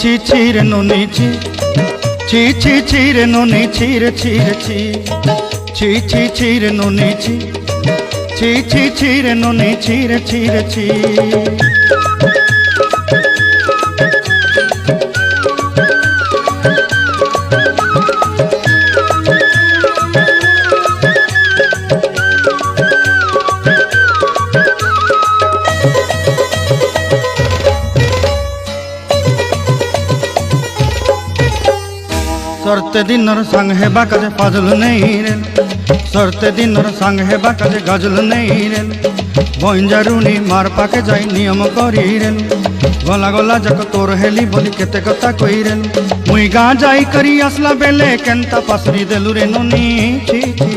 ছি ছি রে ননি ছি ছি ছি ছি রে ননি ছি রে ছি রে ছি ছি ছি ছি রে ননি ছি ছি ছি ছি রে ননি ছি রে ছি রে ছি। सरते दिनर संग हेबा काजे पाजल नहीं रे सरते दिनर संग हेबा काजे गजल नहीं रे बंजारुनी मार पाके जाई नियम करी रे गला गला जक तोर हेली बोली केते कथा कही रे मुई गाँ जाई करी आसला बेले केंता पासरी देलु रे नोनी छी छी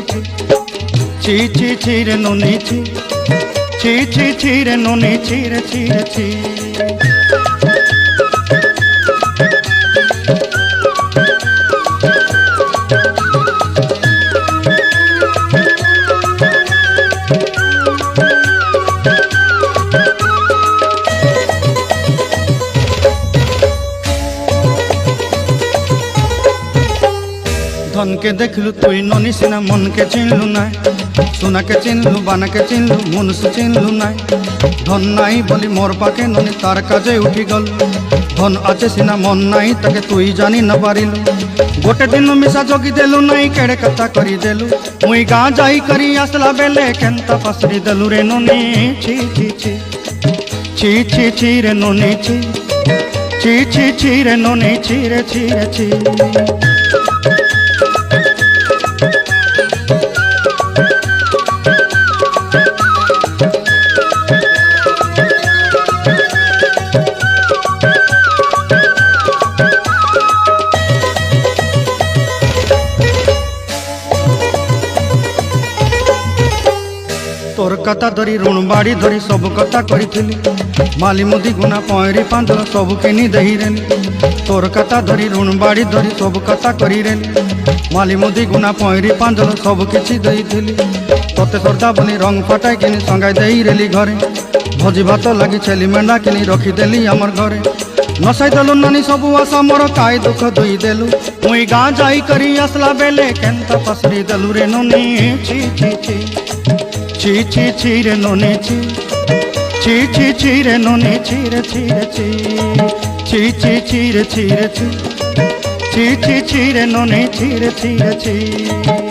छी छी छी रे नोनी छी छी छी छी रे नोनी छी रे छी रे छी। धन के देखलु तुई ननी सिना मन के चिन्हलु ना सोना के चिन्हलु बाना के चिन्हलु मनुष्य चिन्हलु ना धन नाई बोली मोर पाके ननी तार काजे उठी गल धन आचे सिना मन नाई ताके तुई जानी न पारिलु गोटे दिन मिसा जोगी देलु नाई केड़े कथा करी देलु मुई गाँ जाई करी आसला बेले केंता पासरी देलु रे ननी छी छी छी छी छी छी रे ननी छी छी छी छी रे ननी छी रे छी रे छी। तोर कथा धरी ऋण बाड़ी धरी सब कथा करी माली मुदी गुना पहरी पांदल सब किनी दही रेली तोर कथा धरी ऋण बाड़ी धरी सब कथा करी रेली माली मुदी गुना पहरी पांदल सब किछि दही तोते श्रद्धा बोली रंग फटाई किनी संगाई दही रेली घरे भोजी भात लगी छेली मेंढा किनी रखी देली हमर घरे नसाई देलु नानी सब आशा मोर काय दुख दुई देलु मुई गाँ जाई करी आसला बेले केंता पासरी देलु रे ननी छी छी छी छी छी छी रे ननी छी छी छी छी रे ननी छी रे छी रे छी छी छी छी रे छी रे छी छी छी छी रे ननी छी रे छी रे छी।